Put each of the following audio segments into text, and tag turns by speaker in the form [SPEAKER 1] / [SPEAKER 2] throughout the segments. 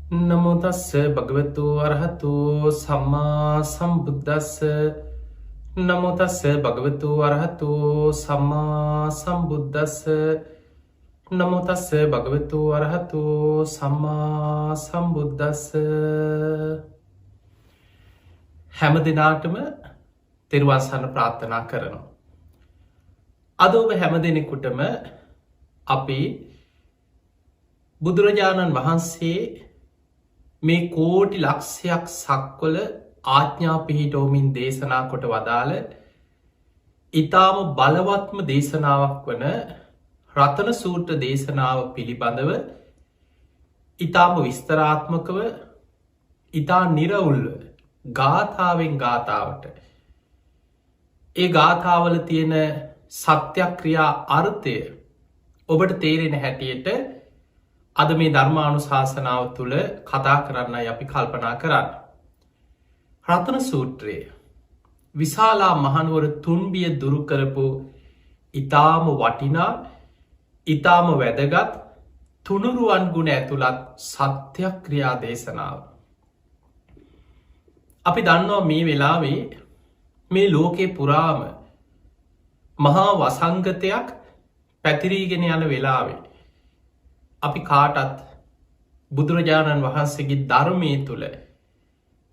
[SPEAKER 1] නමෝ තස්ස භගවතු අරහතු සම්මා සම්බුද්දස්ස. නමෝ තස්ස භගවතු අරහතු සම්මා සම්බුද්දස්ස. නමෝ තස්ස භගවතු අරහතු සම්මා සම්බුද්දස්ස. හැම දිනාටම තෙරුවන් සරණ ප්‍රාර්ථනා කරනවා. අද ඔබ හැම දෙනෙකුටම අපි බුදුරජාණන් වහන්සේ මේ කෝටි ලක්ෂයක් සක්වල ආඥා පිහිටෝමින් දේශනා කොට වදාළ ඉතාම බලවත්ම දේශනාවක් වන රතන සූත්‍ර දේශනාව පිළිබඳව ඉතාම විස්තරාත්මකව ඉතා නිරවුල්ව ගාථාවෙන් ගාථාවට ඒ ගාථාවල තියෙන සත්‍යක්‍රියා අර්ථය ඔබට තේරෙන හැටියට අද මේ ධර්මානු ශාසනාව තුළ කතා කරන්න අපි කල්පනා කරන්න. රතන සූත්‍රයේ විශාලා මහනුවර තුන්බිය දුරුකරපු ඉතාම වටිනා ඉතාම වැදගත් තුනුරුවන් ගුණ ඇතුළත් සත්‍යක්‍රියා දේශනාව. අපි දන්නවා මේ වෙලාවේ මේ ලෝකේ පුරාම මහා වසංගතයක් පැතිරීගෙන යන වෙලාවේ අපි කාටත් බුදුරජාණන් වහන්සේගේ ධර්මය තුළ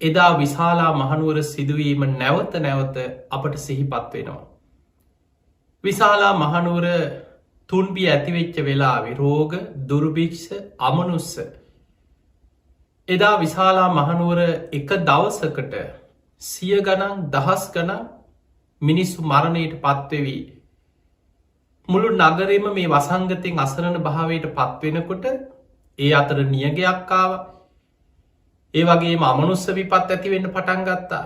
[SPEAKER 1] එදා විශාලා මහනුවර සිදුවීම නැවත නැවත අපට සිහිපත් වෙනවා. විශාලා මහනුවර තුන්බිය ඇතිවෙච්ච වෙලාවේ රෝග දුර්භික්ෂ අමනුස්ස එදා විශාලා මහනුවර එක දවසකට 100 ගණන් දහස් ගණන් මිනිස්සු මරණයට පත්වෙවී මුළු නගරෙම මේ වසංගතෙන් අසරණ භාවයට පත්වෙනකොට ඒ අතර නියගයක්කාව ඒ වගේ අමනුස්ස විපත් ඇතිවෙන්න පටන් ගත්තා.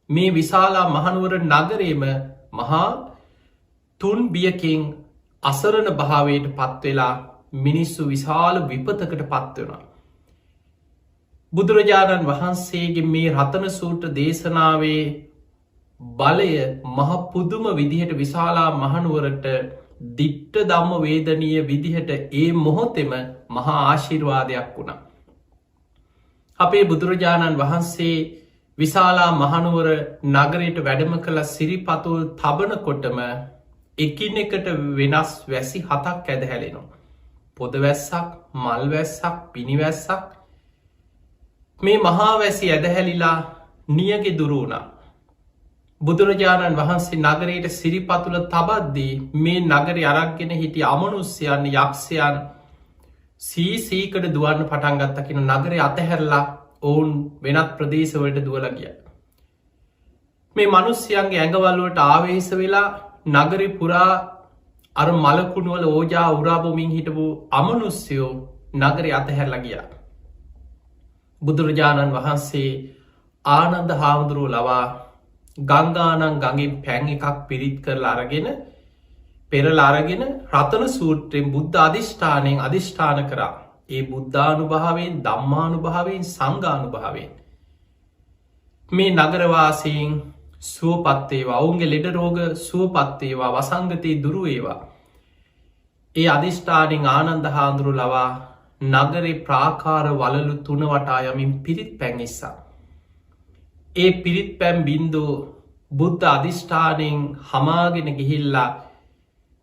[SPEAKER 1] මේ විශාලා මහනුවර නගරේම මහා තුන් බියකින් අසරණ භාවයට පත්වෙලා මිනිස්සු විශාල විපතකට පත්වෙනවා. බුදුරජාණන් වහන්සේගේ මේ රතන සූත්‍ර දේශනාවේ බලය මහ පුදුම විදිහට විශාලා මහනුවරට දිට්ට ධම්ම වේදනීය විදිහට ඒ මොහොතෙම මහා ආශිර්වාදයක් වුණා. අපේ බුදුරජාණන් වහන්සේ විශාලා මහනුවර නගරයට වැඩම කළ සිරිපතුල් තබනකොටම එකිනෙකට වෙනස් වැසි 7ක් ඇදහැලෙනවා. පොදවැස්සක්, මල්වැස්සක්, පිනිවැස්සක් මේ මහා වැසි ඇදහැලිලා නියගෙ දුරු වුණා. බුදුරජාණන් වහන්සේ නගරයට සිරිපතුල තබද්දී මේ නගරය අරක්ගෙන හිටිය අමනුස්්‍යයන් යක්ෂයන් සීසීකට දුවන්න පටන්ගත්තකින නගරය අතහැරලා ඔවුන් වෙනත් ප්‍රදේශවලට දුවලගිය. මේ මනුස්්‍යයන්ගේ ඇඟවල්ලුවට ආවේශ වෙලා නගරි පුරා අර මලකුණුවල ඕජා උරාබොමින් හිටපු අමනුස්්‍යයෝ නගරය අතහැරලගිය. බුදුරජාණන් වහන්සේ ආනන්ද හාමුදුරුව ලවා ගංගානං ගඟින් පැන් එකක් පිරිත් කරලා අරගෙන පෙරල අරගෙන රතන සූත්‍රයෙන් බුද්ධ අධිෂ්ඨානයෙන් අධිෂ්ඨාන කරා. ඒ බුද්ධානු භාවෙන් ධම්මානු භාවෙන් සංගානු භාවෙන් මේ නගරවාසයෙන් සුවපත්තේවා ඔවුන්ගේ ලෙඩ රෝග සුවපත්තේවා වසංගතය දුරුවේවා. ඒ අධිෂ්ඨානෙන් ආනන්ද හාමුදුරු ලවා නගරේ ප්‍රාකාර වලලු 3 වටා යමින් පිරිත් පැන්ඉස්සා. ඒ පිරිත් පැම් බින්දු බුද්ධ අධිෂ්ඨානයෙන් හමාගෙන ගිහිල්ලා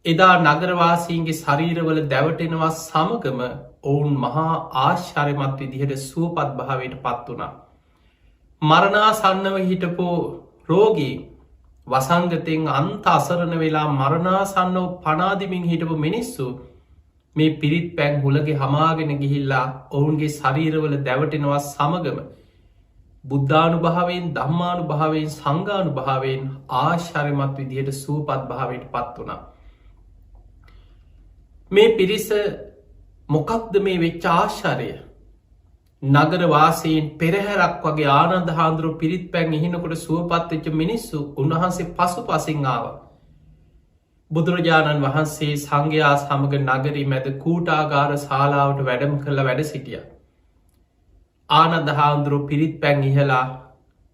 [SPEAKER 1] එදා නගරවාසීන්ගේ ශරීරවල දැවටෙනවා සමගම ඔවුන් මහා ආශ්චර්යමත් විදිහට සුවපත් භාවයට පත් වුණා. මරණාසන්නව හිටපෝ රෝගී වසංගතයෙන් අන්ත අසරණ වෙලා මරණාසන්නව පනාදිමින් හිටපු මිනිස්සු මේ පිරිත් පැන් හුලගේ හමාගෙන ගිහිල්ලා ඔවුන්ගේ ශරීරවල දැවටෙනවා සමගම බුද්ධානු භාවෙන් ධම්මානු භාවෙන් සංගානු භාවෙන් ආශ්චර්යමත් විදිහට සුවපත් භාවයට පත් වුණා. මේ පිරිස මොකක්ද මේ වෙච්ච ආශ්චර්ය? නගරවාසීන් පෙරහැරක් වගේ ආනන්ද හාමුදුරුවෝ පිරිත් පැන් ඉහිනකොට සුවපත් වෙච්ච මිනිස්සු උන්වහන්සේ පසුපසින් ආවා. බුදුරජාණන් වහන්සේ සංඝයා සමග නගරී මැද කූටාගාර ශාලාවට වැඩම කළ වැඩ සිටියා. ආනන්ද හාමුදුරුවෝ පිරිත් පැන් ඉහලා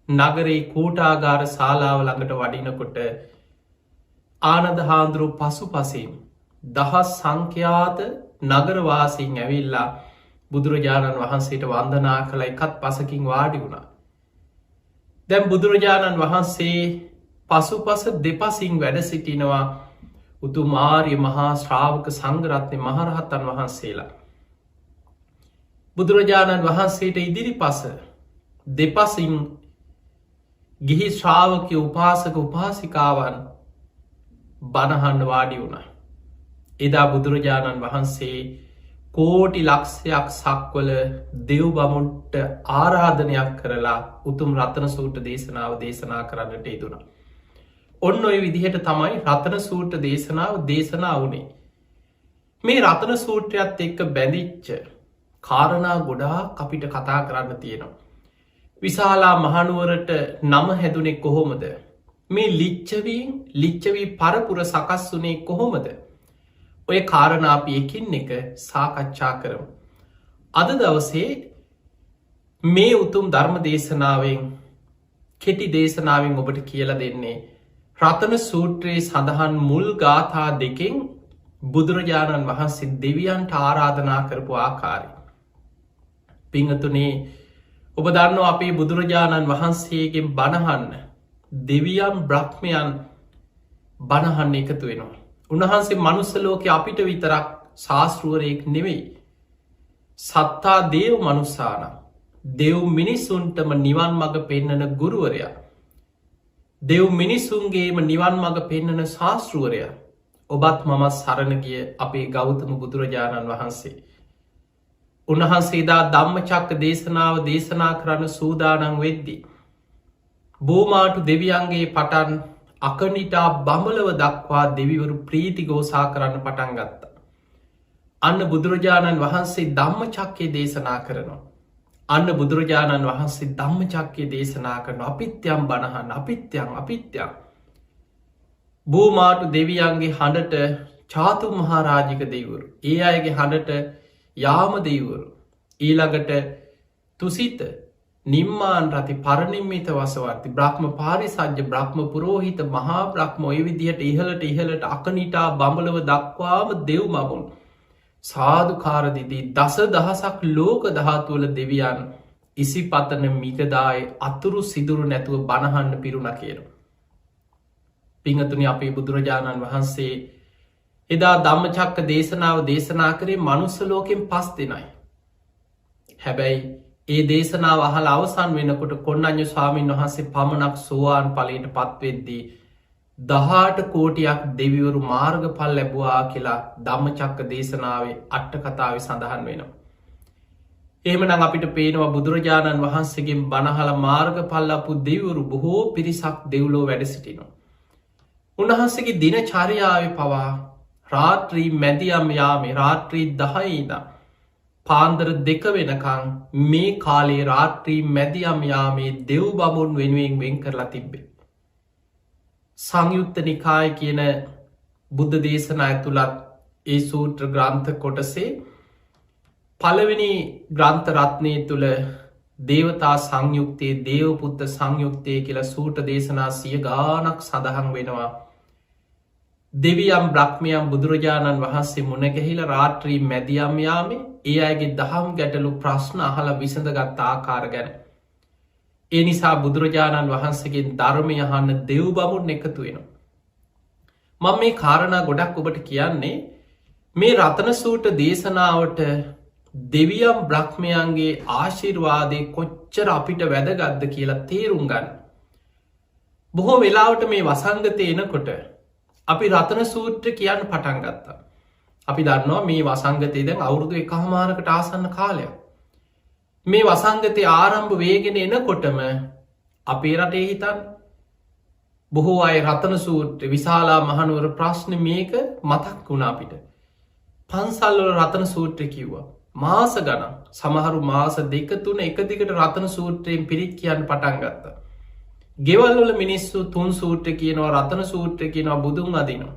[SPEAKER 1] නගරේ කූටාගාර ශාලාව ළඟට වඩිනකොට ආනන්ද හාමුදුරුවෝ පසුපසින් දහස් සංඛ්‍යාත නගරවාසීන් ඇවිල්ලා බුදුරජාණන් වහන්සේට වන්දනා කළ එකත් පසකින් වාඩි වුණා. දැම් බුදුරජාණන් වහන්සේ පසුපස දෙපසින් වැඩ සිටිනවා උතුමාර්ය මහා ශ්‍රාවක සංඝරත්නය මහරහත්තන් වහන්සේලා. බුදුරජාණන් වහන්සේට ඉදිරි පස දෙපසින් ගිහි ශ්‍රාවකය උපාසක උපාසිකාවන් බණහන්න වාඩි වුණ. එදා බුදුරජාණන් වහන්සේ කෝටි ලක්ෂයක් සක්වල දෙව් බමුන්ට ආරාධනයක් කරලා උතුම් රතන සූට දේශනාව දේශනා කරන්නට ඉදුණ. ඔන්න ඔය විදිහට තමයි රතන සූට දේශනාව දේශනා වනේ. මේ රතන සූත්‍රයත් එක්ක බැඳිච්ච කාරණා ගොඩා අපිට කතා කරන්න තියෙනවා. විශාලා මහනුවරට නම හැදුනෙ කොහොමද? මේ ලිච්චවී පරපුර සකස් වනේ කොහොමද? ඔය කාරණාපි එකින් එක සාකච්ඡා කරමු. අද දවසේ මේ උතුම් ධර්ම දේශනාවෙන් කෙටි දේශනාවෙන් ඔබට කියල දෙන්නේ රතන සූත්‍රයේ සඳහන් මුල් ගාථා දෙකෙන් බුදුරජාණන් වහන්සේ දෙවියන්ට ආරාධනා කරපු ආකාරය. පිංහතුනේ ඔබ දන්න අපේ බුදුරජාණන් වහන්සේගෙන් බණහන්න දෙවියම් බ්‍රහ්මයන් බණහන්න එකතු වෙනවා. උන්වහන්සේ මනුස්සලෝක අපිට විතරක් ශාස්තෘුවරයෙක් නෙවෙයි. සත්තා දේව මනුස්සාන දෙව් මිනිස්සුන්ටම නිවන් මඟ පෙන්නන ගුරුවරයා. දෙව් මිනිස්සුන්ගේම නිවන් මඟ පෙන්නන ශාස්තෘුවරය. ඔබත් මමත් සරණගිය අපේ ගෞතම බුදුරජාණන් වහන්සේ. උන්වහන්සේදා ධම්ම චක්ක දේශනාව දේශනා කරන්න සූදානන් වෙද්දි. බෝමාටු දෙවියන්ගේ පටන් අකනිටා බමලව දක්වා දෙවිවරු ප්‍රීති ගෝසා කරන්න පටන් ගත්ත. අන්න බුදුරජාණන් වහන්සේ ධම්ම චක්කේ දේශනා කරනවා. අන්න බුදුරජාණන් වහන්සේ ධම්ම චක්කේ දේශනා කරන අපිත්‍යම් බණහන් අපිත්‍යම් බෝමාටු දෙවියන්ගේ හඬට චාතු මහාරාජික දෙවරු. ඒ අයගේ හඬට යාම දෙවරු. ඊළඟට තුසිත නිම්මාන් රති පරණිම්මිත වසවර්ති බ්‍රහ්ම පාරිසජ්‍ය බ්‍රහ්ම පුරෝහිත මහා බ්‍රහ්ම ඔය විදිහට ඉහලට අකනිටා බඹලව දක්වාම දෙව් මමුන් සාධකාරදිදී දස දහසක් ලෝක දහතුවල දෙවියන් ඉසි පතන මිගදාය අතුරු සිදුරු නැතුව බණහන්න පිරුණ කියරු. පිංහතුනි අපේ බුදුරජාණන් වහන්සේ එදා ධම්මචක්ක දේශනාව දේශනා කරේ මනුස්සලෝකෙන් පස් දෙනයි. හැබැයි ඒ දේශනාව අහල අවසන් වෙනකොට කොන්නඥ ස්වාමීන් වහන්සේ පමණක් සෝවාන් පලට පත්වෙද්දී 18 කෝටියක් දෙවිවරු මාර්ග පල් ලැබවා කියලා ධම්මචක්ක දේශනාවේ අට්ට කතාව සඳහන් වෙනවා. එහෙමනම් අපිට පේනවා බුදුරජාණන් වහන්සේගෙන් බණහල මාර්ග පල්ලපු දෙවිවරු බොහෝ පිරිසක් දෙව්ලෝ වැඩ සිටිනවා. උන්වහන්සේගේ දින චර්යාව පවා රාත්‍රී මැදියම් යාමේ රාත්‍රී 10 පාන්දර 2 වෙනකං මේ කාලේ රාත්‍රී මැදියම් යාමේ දෙව් බමුන් වෙනුවෙන් වෙන් කරලා තිබ්බේ. සංයුත්ත නිකාය කියන බුද්ධ දේශනා ඇතුළත් ඒ සූත්‍ර ග්‍රන්ථ කොටසේ පළවෙනි ග්‍රන්ථ රත්නය තුළ දේවතා සංයුක්තයේ දේවපුත්ත සංයුක්තය කියලා සූට්‍ර දේශනා 100 ගානක් සඳහන් වෙනවා. දෙවියම් බ්‍රහ්මයම් බුදුරජාණන් වහන්සේ මුණගැහිල රාත්‍රී මැදියම් යාමේ ඒ අයගේ දහම් ගැටලු ප්‍රශ්න අහල විසඳගත් ආකාර ගැන. ඒ නිසා බුදුරජාණන් වහන්සේගෙන් ධර්මය අහන්න දෙව් බමුන් එකතු වෙනවා. මම මේ කාරණා ගොඩක් ඔබට කියන්නේ මේ රතන සූට දේශනාවට දෙවියම් බ්‍රහ්මයන්ගේ ආශිර්වාදය කොච්චර අපිට වැදගත්ද කියලා තේරුම් ගන්න. බොහෝ වෙලාවට මේ වසංගතය එනකොට අපි රතන සූත්‍ර කියන්න පටන් ගත්තා. අපි දන්නවා මේ වසංගතය දැන් අවුරුදු 1.5කට ආසන්න කාලයක්. මේ වසංගතය ආරම්භ වේගෙන එනකොටම අපේ රටේ හිතන් බොහෝ අය රතන සූත්‍ර විශාලා මහනුවර ප්‍රශ්න මේක මතක් වුණ අපිට. පන්සල්වල රතන සූත්‍ර කිව්වා. මාස ගණන් සමහරු මාස 2-3 එක දිගට රතන සූත්‍රයෙන් පිරිත් කියන්න පටන් ගත්තා. ගෙවල්වල මිනිස්සු 3 සූත්‍ර කියනවා රතන සූත්‍ර කියනවා බුදුන් අදිනවා.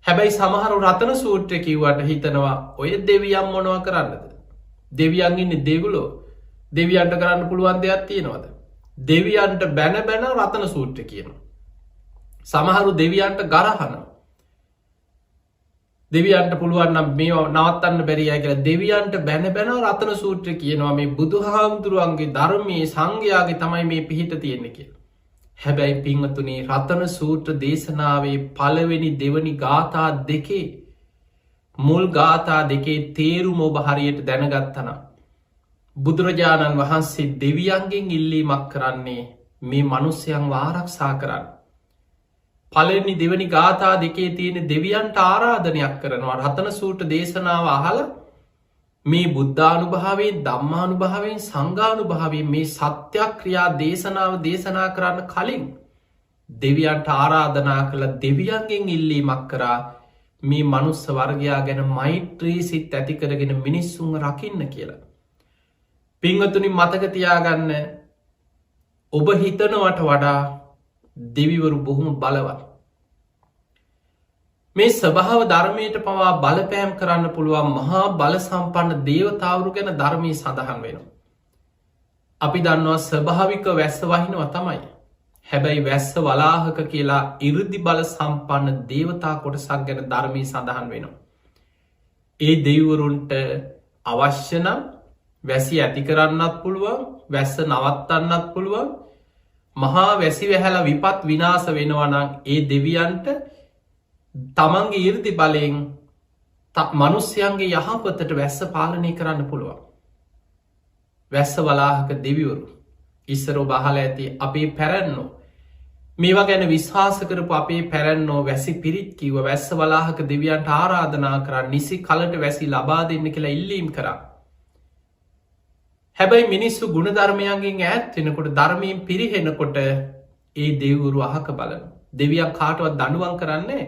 [SPEAKER 1] හැබැයි සමහරු රතන සූත්‍ර කිව්වට හිතනවා ඔය දෙවියන් මොනවා කරන්නද? දෙවියන් ඉන්නේ දෙව්ලෝ. දෙවියන්ට කරන්න පුළුවන් දෙයක් තියෙනවද? දෙවියන්ට බැන රතන සූත්‍ර කියනවා. සමහරු දෙවියන්ට ගරහනවා. දෙවියන්ට පුළුවන් නම් මේ නවත්තන්න බැරිය කියලා දෙවියන්ට බැන බැන රතන සූත්‍රය කියනවා මේ බුදුහාමුදුරුවන්ගේ ධර්මයේ සංඝයාගේ තමයි මේ පිහිට තියෙන්නේ කියලා. හැබැයි පින්වතුනි රතන සූත්‍ර දේශනාවේ පළවෙනි දෙවනි ගාථා දෙකේ මුල් ගාථා දෙකේ තේරුම ඔබ හරියට දැනගත්තනම් බුදුරජාණන් වහන්සේ දෙවියන්ගෙන් ඉල්ලීමක් කරන්නේ මේ මනුස්සයන්ව ආරක්ෂා කරන්න. පළවෙනි දෙවනි ගාථා දෙකේ තියෙන දෙවියන්ට ආරාධනයක් කරනවා රතන සූත්‍ර දේශනාව අහලා මේ බුද්ධානුභාවයෙන් ධම්මානුභාවයෙන් සංඝානුභාවයෙන් මේ සත්‍යක්‍රියා දේශනාව දේශනා කරන්න කලින් දෙවියන්ට ආරාධනා කළ දෙවියන්ගෙන් ඉල්ලීමක් කරා මේ මනුස්ස වර්ගයා ගැන මෛත්‍රී සිත් ඇති කරගෙන මිනිස්සුන්ව රකින්න කියලා. පින්වතුනි මතක තියාගන්න ඔබ හිතනවට වඩා දෙවිවරු බොහොම බලවත්. මේ ස්වභාව ධර්මයට පවා බලපෑම් කරන්න පුළුවන් මහා බල සම්පන්න දේවතාවරු ගැන ධර්මයේ සඳහන් වෙනවා. අපි දන්නවා ස්වභාවික වැස්ස වහිනවා තමයි. හැබැයි වැස්ස වලාහක කියලා ඉරුදි බල සම්පන්න දේවතා කොටසක් ගැන ධර්මයේ සඳහන් වෙනවා. ඒ දෙවිවරුන්ට අවශ්‍ය නම් වැසි ඇති කරන්නත් පුළුවන්, වැස්ස නවත්තන්නත් පුළුවන්. මහා වැසි වැහැලා විපත් විනාශ වෙනවා නම් ඒ දෙවියන්ට තමන්ගේ 이르දි බලයෙන් මනුස්සයන්ගේ යහපතට වැස්ස පාලනය කරන්න පුළුවන්. වැස්ස වලාහක දෙවිවරු ඉස්සර ඔබ අහලා ඇති අපේ පැරැන්නෝ මේවා ගැන විශ්වාස කරපු අපේ පැරැන්නෝ වැසි පිරිත් කිව්ව වැස්ස වලාහක දෙවියන්ට ආරාධනා කරන්න නිසි කලට වැසි ලබා දෙන්න කියලා ඉල්ලීම් කරා. හැබැයි මිනිස්සු ගුණධර්මයන්ගෙන් ඈත් වෙනකොට ධර්මයෙන් පිරිහෙනකොට ඒ දෙවිවරු අහක බලන දෙවියන් කාටවත් දඬුවම් කරන්නේ.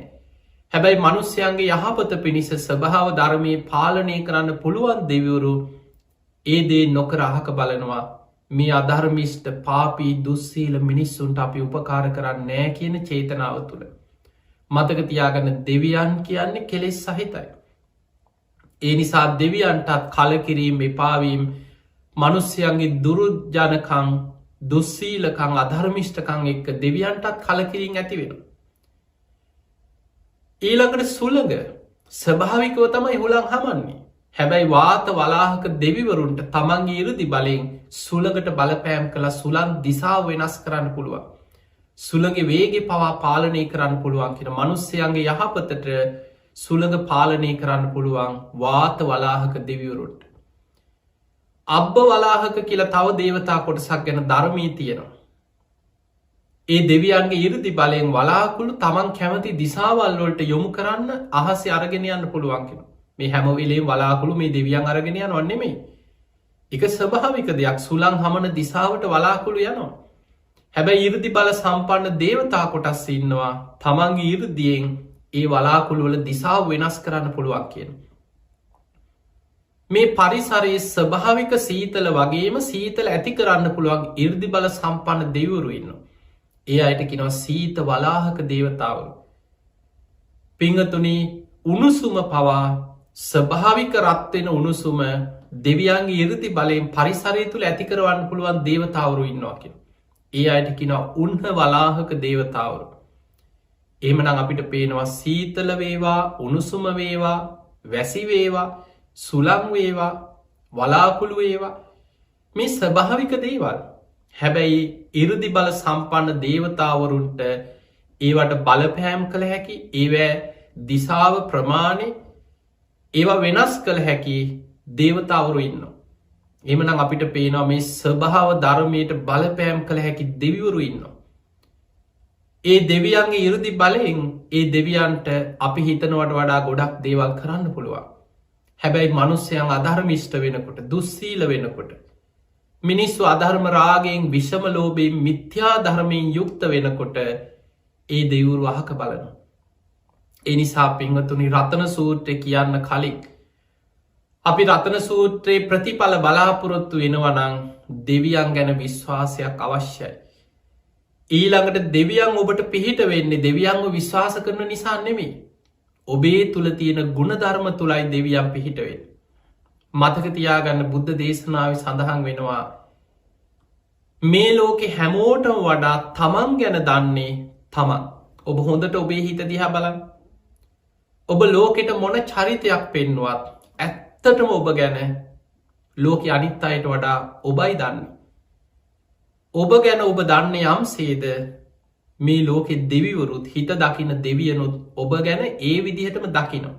[SPEAKER 1] හැබැයි මනුස්සයන්ගේ යහපත පිණිස ස්වභාව ධර්මයේ පාලනය කරන්න පුළුවන් දෙවිවරු ඒ දේ නොකර අහක බලනවා. මේ අධර්මිෂ්ට පාපී දුස්සීල මිනිස්සුන්ට අපි උපකාර කරන්නේ නැහැ කියන චේතනාව තුළ. මතක තියාගන්න දෙවියන් කියන්නේ කෙලෙස් සහිතයි. ඒ නිසා දෙවියන්ටත් කලකිරීම එපාවීම මනුස්්‍යයන්ගේ දුරුජනකං දුස්සීලකං අධර්මිෂ්ඨකං එක්ක දෙවියන්ටත් කලකිරින් ඇති වෙන. ඊළඟට සුළඟ ස්වභාවිකව තමයි හුළං හමන්නේ. හැබැයි වාත වලාහක දෙවිවරුන්ට තමන්ගේ ඉරුදි බලයෙන් සුළඟට බලපෑම් කළ සුළං දිසාව වෙනස් කරන්න පුළුවන්. සුළඟ වේගෙ පවා පාලනය කරන්න පුළුවන් කියෙන මනුස්්‍යයන්ගේ යහපතට සුළඟ පාලනය කරන්න පුළුවන් වාත වලාහක දෙවිවරුන්ට. අබ්බ වලාහක කියලා තව දේවතා කොටසක් ගැන ධර්මී තියෙනවා. ඒ දෙවියන්ගේ ඉරුදි බලයෙන් වලාකුළු තමන් කැමති දිසාවල්වලට යොමු කරන්න අහසේ අරගෙන යන්න පුළුවන් කෙන. මේ හැමවෙලේ වලාකුළු මේ දෙවියන් අරගෙන යනවා නෙමෙයි. එක ස්වභාවික දෙයක් සුළං හමන දිසාවට වලාකුළු යනවා. හැබැයි ඉරුදි බල සම්පන්න දේවතා කොටස් ඉන්නවා තමන්ගේ ඉරුදියෙන් ඒ වලාකුළු වල දිසාව වෙනස් කරන්න පුළුවන් කියන. මේ පරිසරයේ ස්වභාවික සීතල වගේම සීතල ඇති කරන්න පුළුවන් ඉර්දි බල සම්පන්න දෙවිවරු ඉන්නවා. ඒ අයට කියනවා සීත වලාහක දේවතාවරු. පිංගතුනි උණුසුම පවා ස්වභාවික රත් වෙන උණුසුම දෙවියන්ගේ ඉර්දි බලයෙන් පරිසරය තුළ ඇති කරවන්න පුළුවන් දේවතාවරු ඉන්නවා කියන. ඒ අයට කියනවා උන්හ වලාහක දේවතාවරු. එහෙමනම් අපිට පේනවා සීතල වේවා, උණුසුම වේවා, වැසි වේවා, සුළං වේවා, වලාකුළු වේවා මේ ස්වභාවික දේවල්. හැබැයි ඉරුදි බල සම්පන්න දේවතාවරුන්ට ඒවට බලපෑම් කළ හැකි, ඒවැ දිසාව ප්‍රමාණය ඒවා වෙනස් කළ හැකි දේවතාවරු ඉන්නවා. එමනම් අපිට පේනවා මේ ස්වභාව ධර්මයට බලපෑම් කළ හැකි දෙවිවරු ඉන්නවා. ඒ දෙවියන්ගේ ඉරුදි බලයෙන් ඒ දෙවියන්ට අපි හිතනවට වඩා ගොඩක් දේවල් කරන්න පුළුවන්. හැබැයි මනුස්සයන් අධර්මිෂ්ට වෙනකොට, දුස්සීල වෙනකොට, මිනිස්සු අධර්ම රාගයෙන් විෂම ලෝභයෙන් මිත්‍යා ධර්මයෙන් යුක්ත වෙනකොට ඒ දෙවිවරු අහක බලනවා. ඒ නිසා පින්වතුනි රතන සූත්‍රය කියන්න කලින් අපි රතන සූත්‍රයේ ප්‍රතිඵල බලාපොරොත්තු වෙනවා නම් දෙවියන් ගැන විශ්වාසයක් අවශ්‍යයි. ඊළඟට දෙවියන් ඔබට පිහිට වෙන්නේ දෙවියන්ව විශ්වාස කරන නිසා නෙමෙයි. ඔබේ තුළ තියෙන ගුණධර්ම තුළයි දෙවියන් පිහිට වෙන්නේ. මතක තියාගන්න බුද්ධ දේශනාවේ සඳහන් වෙනවා මේ ලෝකේ හැමෝටම වඩා තමන් ගැන දන්නේ තමන්. ඔබ හොඳට ඔබේ හිත දිහා බලන්න. ඔබ ලෝකෙට මොන චරිතයක් පෙන්නුවත් ඇත්තටම ඔබ ගැන ලෝක අනිත් අයට වඩා ඔබයි දන්න. ඔබ ගැන ඔබ දන්න යම් සේද මේ ලෝකෙ දෙවිවරුත් හිත දකින දෙවියනුත් ඔබ ගැන ඒ විදිහටම දකිනවා.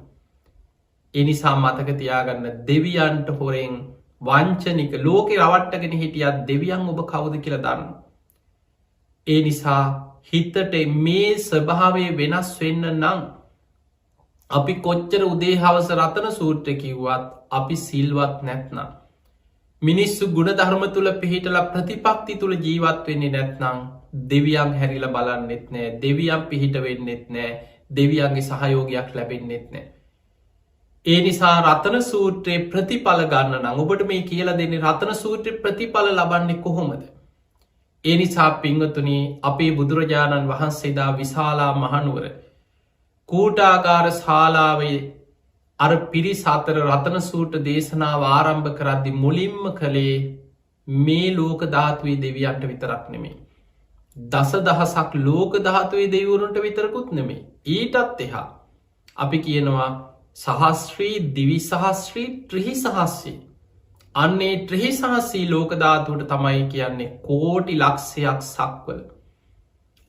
[SPEAKER 1] එනිසා මතක තියාගන්න දෙවියන්ට හොරෙන් වංචනික ලෝකෙ රවට්ටගෙන හිටියත් දෙවියන් ඔබ කවුද කියලා දන්න. ඒ නිසා හිතට මේ ස්වභාවය වෙනස් වෙන්න නම් අපි කොච්චර උදේ හවස රතන සූත්‍ර කිව්වත් අපි සිල්වත් නැත්නම් මිනිස්සු ගුණ ධර්ම තුළ පිහිටල ප්‍රතිපක්ති තුළ ජීවත් වෙන්නේ නැත්නම් දෙවියන් හැරිල බලන්නෙත් නෑ දෙවියන් පිහිට වෙන්නෙත් නෑ දෙවියන්ගේ සහයෝගයක් ලැබෙන්නෙත් නෑ. ඒ නිසා රතන සූත්‍රයේ ප්‍රතිඵල ගන්න නම් ඔබට මේ කියලා දෙන්නේ රතන සූත්‍රයේ ප්‍රතිඵල ලබන්නේ කොහොමද? ඒ නිසා පින්වතුනි අපේ බුදුරජාණන් වහන්සේදා විශාලා මහනුවර කූටාගාර ශාලාවේ අර පිරිස අතර රතන සූත්‍ර දේශනාව ආරම්භ කරද්දි මුලින්ම කළේ මේ ලෝක ධාතුවේ දෙවියන්ට විතරක් නෙමෙයි. දස දහසක් ලෝක ධාතුවේ දෙවිවරුන්ට විතරකුත් නෙමෙයි. ඊටත් එහා අපි කියනවා සහස්ත්‍රී දිවි සහස්ත්‍රී ත්‍රිහි සහස්සී. අන්නේ ත්‍රිහි සහස්සී ලෝක ධාතුවට තමයි කියන්නේ කෝටි ලක්ෂයක් සක්වල.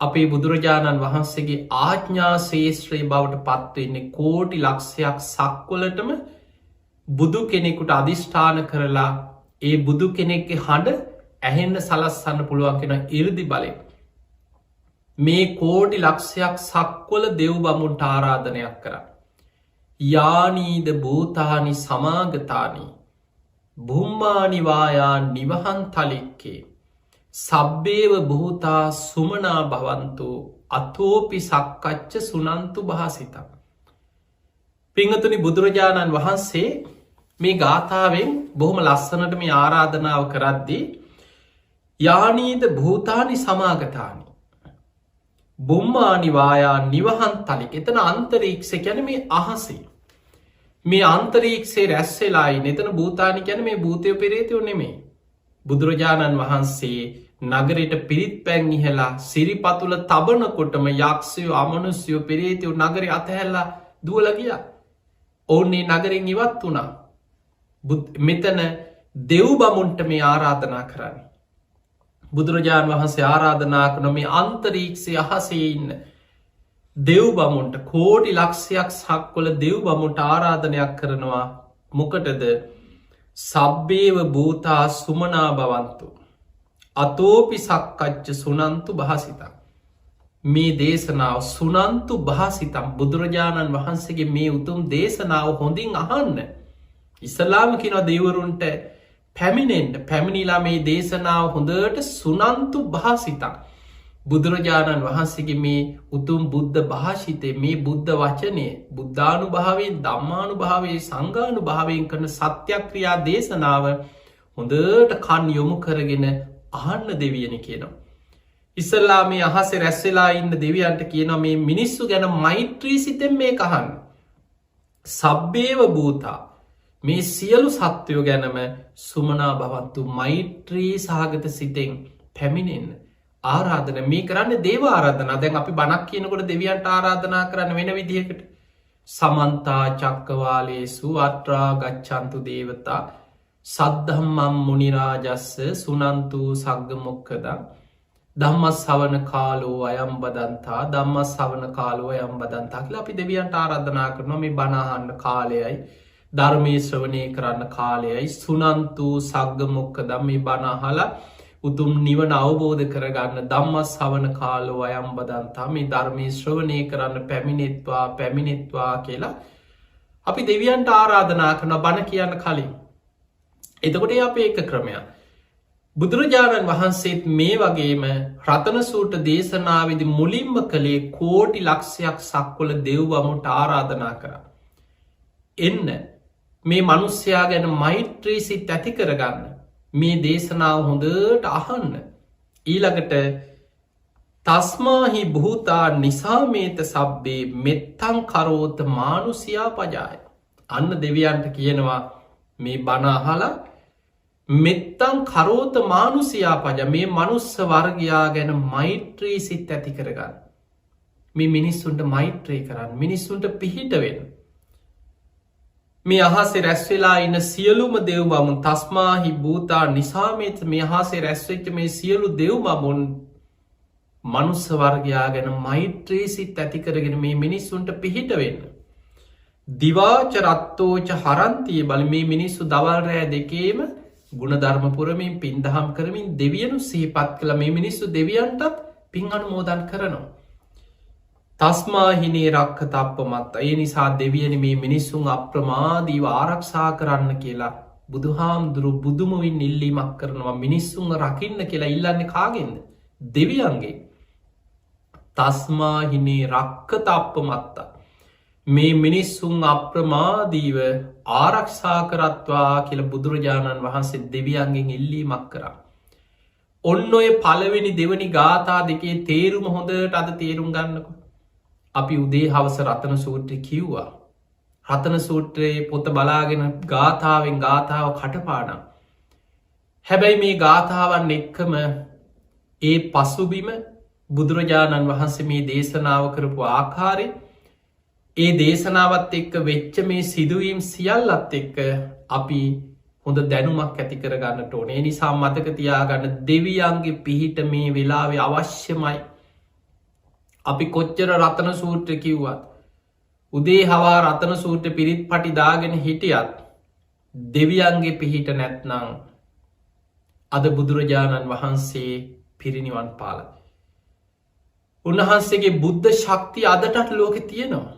[SPEAKER 1] අපේ බුදුරජාණන් වහන්සේගේ ආඥා ශේෂ්ත්‍රයේ බවට පත්වවෙන්නේ කෝටි ලක්ෂයක් සක්වලටම බුදු කෙනෙකුට අධිෂ්ඨාන කරලා ඒ බුදු කෙනෙක්ගේ හඬ ඇහෙන්න සලස්සන්න පුළුවන් කෙන ඉරදි බලය. මේ කෝටි ලක්ෂයක් සක්වල දෙව් බමුන්ට ආරාධනයක් කර. යානීද භූතානි සමාගතානී බුම්මානිවායා නිවහන් තලික්කේ සබ්බේව භූතා සුමනා භවන්තු අතෝපි සක්කච්ච සුනන්තු භාසිතක්. පිංහතුනි බුදුරජාණන් වහන්සේ මේ ගාථාවෙන් බොහොම ලස්සනට මේ ආරාධනාව කරද්දී යානීද භූතානි සමාගතානි බුම්මානිවායා නිවහන් තලික් එතන අන්තරීක්ෂ කැන මේ අහසේ මේ අන්තරීක්ෂේ රැස්සෙලායි නතන භූතානි කැන මේ භූතය පෙරේතයෝ නෙමේ. බුදුරජාණන් වහන්සේ නගරයට පිරිත් පැන් ඉහලා සිරිපතුල තබනකොටම යක්ෂයෝ අමනුස්යෝ පෙරේතයෝ නගර අතහැල්ලා දුවලගිය. ඔවුන්නේ නගරින් ඉවත් වුණා. මෙතන දෙව් බමුන්ට මේ ආරාධනා කරන්න. බුදුරජාණන් වහන්සේ ආරාධනා කන මේ අන්තරීක්ෂය අහසේ ඉන්න දෙව් බමුන්ට කෝටි ලක්ෂයක් සක්වල දෙව් බමුන්ට ආරාධනයක් කරනවා. මොකටද? සබ්බේව භූතා සුමනා භවන්තු අතෝපි සක්කච්ච සුනන්තු භාසිතක්. මේ දේශනාව සුනන්තු භාසිතම් බුදුරජාණන් වහන්සේගේ මේ උතුම් දේශනාව හොඳින් අහන්න. ඉස්ලාම කියනවා දෙවිවරුන්ට පැමිණෙන්ට පැමිණිලා මේ දේශනාව හොඳට සුනන්තු භාසිතක්. බුදුරජාණන් වහන්සේගේ මේ උතුම් බුද්ධ භාෂිතය මේ බුද්ධ වචනය බුද්ධානු භාවයෙන් දම්මානු භාවේ සංගානු භාවයෙන් කරන සත්‍යක්‍රියා දේශනාව හොඳට කන් යොමු කරගෙන අහන්න දෙවියනි කියනවා. ඉස්සල්ලා මේ අහස රැස්සෙලා ඉන්න දෙවියන්ට කියනවා මේ මිනිස්සු ගැන මෛත්‍රී සිතෙන් මේ කහන්න. සබ්බේව භූතා මේ සියලු සත්වයෝ ගැනම සුමනා භවත්තු මෛත්‍රී සහගත සිතෙන් පැමිණෙන්න ආරාධන මේ කරන්න දේව ආරාධනා. දැන් අපි බණක් කියනකොට දෙවියන්ට ආරාධනා කරන්න වෙන විදිහකට සමන්තා චක්කවාලේසු අත්‍රා ගච්ඡන්තු දේවතා සද්ධම්මම් මුනිරාජස්ස සුනන්තු සග්ග මොක්කදං ධම්මස් සවන කාලෝ අයම් බදන්තා ධම්මස් සවන කාලෝ අයම් බදන්තා කියලා අපි දෙවියන්ට ආරාධනා කරනවා මේ බණ අහන්න කාලයයි ධර්මයේ ශ්‍රවණය කරන්න කාලයයි සුනන්තු සග්ග මොක්කදම් මේ බණ අහලා උතුම් නිවන අවබෝධ කරගන්න ධම්මස් සවන කාලෝ අයම් බදන්තා මේ ධර්මයේ ශ්‍රවණය කරන්න පැමිණෙත්වා කියලා අපි දෙවියන්ට ආරාධනා කරන බණ කියන්න කලින්. එතකොට අපේ එක ක්‍රමයක්. බුදුරජාණන් වහන්සේත් මේ වගේම රතන සූත්‍ර දේශනාවේදී මුලින්ම කළේ කෝටි ලක්ෂයක් සක්වල දෙව් බමුන්ට ආරාධනා කරා. එන්න මේ මිනිස්යා ගැන මෛත්‍රී සිත් ඇති කරගන්න. මේ දේශනාව හොඳට අහන්න. ඊළඟට තස්මාහි භූතා නිසාමේත සබ්බේ මෙත්තං කරෝත මානුසියා පජාය. අන්න දෙවියන්ට කියනවා මේ බණ අහලා මෙත්තං කරෝත මානුසියා පජ මේ මනුස්ස වර්ගයා ගැන මෛත්‍රී සිත් ඇති කරගන්න. මේ මිනිස්සුන්ට මෛත්‍රී කරන්න මිනිස්සුන්ට පිහිට වෙන්න. මේ අහසේ රැස්වෙලා ඉන්න සියලුම දෙව් බමුන් තස්මාහි භූතා නිසාමේත මේ අහසේ රැස්වෙච්ච මේ සියලු දෙව් බමුන් මනුස්ස වර්ගයා ගැන මෛත්‍රී සිත් ඇතිකරගෙන මේ මිනිස්සුන්ට පිහිට වෙන්න. දිවාච රත්තෝච හරන්තිය බල මේ මිනිස්සු දවල් රෑ දෙකේම ගුණධර්ම පුරමින් පින්දහම් කරමින් දෙවියනු සිහිපත් කළ මේ මිනිස්සු දෙවියන්ටත් පින් අනුමෝදන් කරනවා. තස්මාහිනේ රක්ක තප්ප මත්ත ඒ නිසා දෙවියනි මේ මිනිස්සුන් අප්‍රමාදීව ආරක්ෂා කරන්න කියලා බුදුහාමුදුරු බුදුමවින් ඉල්ලීමක් කරනවා මිනිස්සුන් රකින්න කියලා ඉල්ලන්න කාගෙන්ද දෙවියන්ගේ. තස්මාහිනේ රක්ක තප්ප මත්තා මේ මිනිස්සුන් අප්‍රමාදීව ආරක්ෂා කරත්වා කියල බුදුරජාණන් වහන්සේ දෙවියන්ගෙන් ඉල්ලීමක් කරා. ඔන්න ඔය පළවෙනි දෙවනි ගාථා දෙකේ තේරුම හොඳට අද තේරුම් ගන්නකො. අපි උදේ හවස රතන සූත්‍රය කිව්වා. රතන සූත්‍රයේ පොත බලාගෙන ගාථාවෙන් ගාථාව කටපාඩම්. හැබැයි මේ ගාථාවන් එක්කම ඒ පසුබිම බුදුරජාණන් වහන්සේ මේ දේශනාව කරපු ආකාරය ඒ දේශනාවත් එක්ක වෙච්ච මේ සිදුවීම් සියල්ලත් එක්ක අපි හොඳ දැනුමක් ඇති කරගන්නට ඕනේ. ඒ නිසා මතක තියාගන්න දෙවියන්ගේ පිහිට මේ වෙලාවේ අවශ්‍යමයි. අපි කොච්චර රතන සූත්‍ර කිව්වත් උදේ හවා රතන සූත්‍ර පිරිත් පටි දාගෙන හිටියත් දෙවියන්ගේ පිහිට නැත්නම් අද බුදුරජාණන් වහන්සේ පිරිනිවන් පාල. උන්වහන්සේගේ බුද්ධ ශක්තිය අදටත් ලෝකෙ තියෙනවා.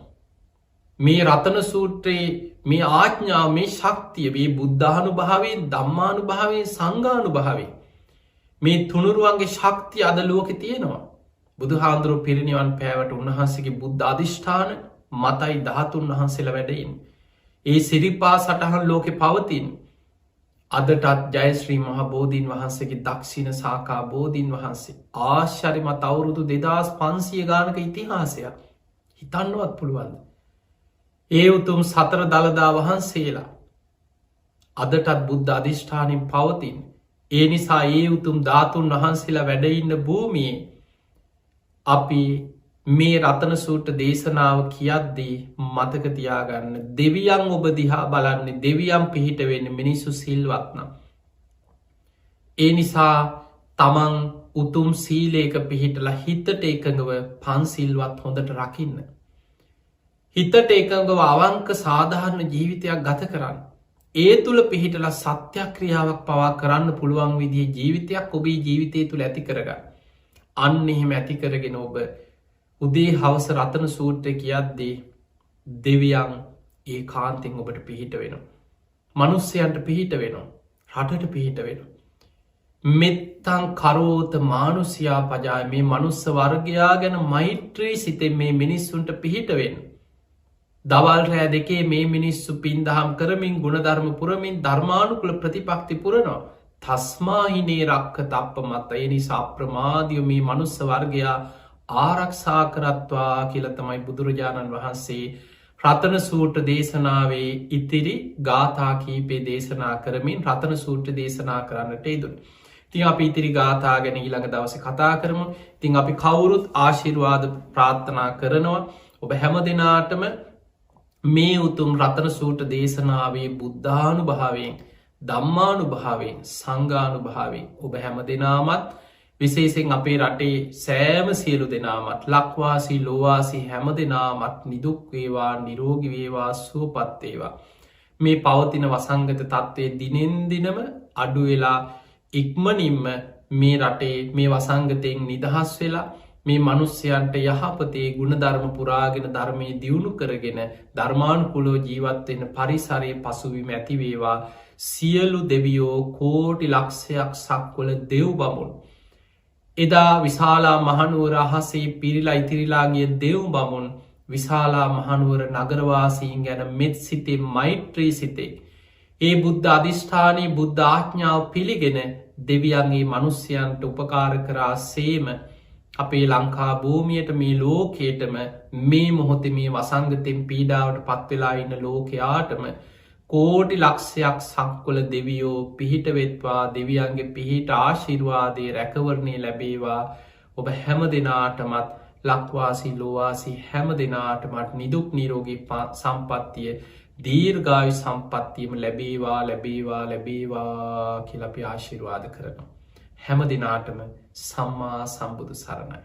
[SPEAKER 1] මේ රතන සූත්‍රයේ මේ ආඥාව මේ ශක්තිය මේ බුද්ධානු භාවේ ධම්මානු භාවේ සංඝානු භාවේ මේ තුනුරුවන්ගේ ශක්තිය අද ලෝකෙ තියෙනවා. බුදු හාමුදුරුව පිරිනිවන් පෑවට උන්වහන්සේගේ බුද්ධ අධිෂ්ඨාන මතයි 13 වහන්සේලා වැඩයින්. ඒ සිරිපා සටහන් ලෝකෙ පවතින්. අදටත් ජයශ්‍රී මහ බෝධීන් වහන්සේගේ දක්ෂිණ සාකා බෝධීන් වහන්සේ ආශ්චරිමත් අවුරුදු 2500 ගානක ඉතිහාසයක් හිතන්නවත් පුළුවන්ද. ඒ උතුම් සතර දළදා වහන්සේලා අදටත් බුද්ධ අධිෂ්ඨානින් පවතින්. ඒ නිසා ඒ උතුම් ධාතුන් වහන්සේලා වැඩඉන්න භූමියේ අපි මේ රතන සූට්‍ර දේශනාව කියද්දී මතක තියාගන්න දෙවියන් ඔබ දිහා බලන්නේ දෙවියන් පිහිට වෙන්න මිනිස්සු සිල්වත්නම්. ඒ නිසා තමන් උතුම් සීලේක පිහිටලා හිතට එකඟව පන්සිල්වත් හොඳට රකින්න. හිතට එකඟව අවංක සාධාරණ ජීවිතයක් ගත කරන්න. ඒ තුළ පිහිටලා සත්‍යක්‍රියාවක් පවා කරන්න පුළුවන් විදිහ ජීවිතයක් ඔබේ ජීවිතය තුළ ඇති කරගන්න. අන්න එහෙම ඇති කරගෙන ඔබ උදේ හවස රතන සූත්‍රය කියද්දී දෙවියන් ඒ කාන්තෙන් ඔබට පිහිට වෙනවා. මනුස්සයන්ට පිහිට වෙනවා. රටට පිහිට වෙනවා. මෙත්තං කරෝත මානුසියා පජාය මේ මනුස්ස වර්ගයා ගැන මෛත්‍රී සිතෙන් මේ මිනිස්සුන්ට පිහිට වෙන්න. දවල් රෑ දෙකේ මේ මිනිස්සු පින්දහම් කරමින් ගුණධර්ම පුරමින් ධර්මානුකුල ප්‍රතිපක්ති පුරනවා. තස්මාහිනේ රක්ක තප්ප මත ඒ නිසා අප්‍රමාදිය මේ මනුස්ස වර්ගයා ආරක්ෂා කරත්වා කියල තමයි බුදුරජාණන් වහන්සේ රතන සූට්‍ර දේශනාවේ ඉතිරි ගාථා කීපේ දේශනා කරමින් රතන සූට්‍ර දේශනා කරන්නට ඉදුන්. තින් අපි ඉතිරි ගාථා ගැන ඊළඟ දවස කතා කරමු. තින් අපි කවුරුත් ආශිර්වාද ප්‍රාර්ථනා කරනවා. ඔබ හැම දෙනාටම මේ උතුම් රතන සූට්‍ර දේශනාවේ බුද්ධානු භාවයෙන් ධම්මානු භාවයෙන් සංඝානු භාවයෙන් ඔබ හැම දෙනාමත් විශේෂෙන් අපේ රටේ සෑම සියලු දෙනාමත් ලක්වාසී ලෝවාසී හැම දෙනාමත් නිදුක්වේවා නිරෝගිවේවා සුවපත්තේවා. මේ පවතින වසංගත තත්ත්වය දිනෙන් දිනම අඩුවෙලා ඉක්මනින්ම මේ රටේ මේ වසංගතයෙන් නිදහස් වෙලා මේ මනුස්්‍යයන්ට යහපතේ ගුණධර්ම පුරාගෙන ධර්මය දියුණු කරගෙන ධර්මානුකුලෝ ජීවත්වෙන පරිසරය පසුවිම ඇතිවේවා. සියලු දෙවියෝ කෝටි ලක්ෂයක් සක්වල දෙව් බමුණ. එදා විශාලා මහනුවර අහසේ පිරිලා ඉතිරිලාගිය දෙව් බමුන් විශාලා මහනුවර නගරවාසීන් ගැන මෙත් සිතේ මෛත්‍රී සිතේ. ඒ බුද්ධ අධිෂ්ඨානී බුද්ධ ආඥාව පිළිගෙන දෙවියන්ගේ මනුස්්‍යයන්ට උපකාර කරා සේම අපේ ලංකා භූමියයට මේ ලෝකේටම මේ මොහොත මේ වසංගතෙන් පීඩාවට පත්වෙලා ඉන්න ලෝකයාටම කෝටි ලක්ෂයක් සක්වල දෙවියෝ පිහිටවෙත්වා දෙවියන්ගේ පිහිට ආශිර්වාදය රැකවරණය ලැබේවා. ඔබ හැම දෙනාටමත් ලක්වාසි ලෝවාසි හැම දෙනාටමත් නිදුක් නිරෝගී සම්පත්තිය දීර්ඝායු සම්පත්තියම ලැබේවා ලැබේවා ලැබේවා කියලා අපි ආශිර්වාද කරනවා. හැම දිනාටම සම්මා සම්බුදු සරණයි.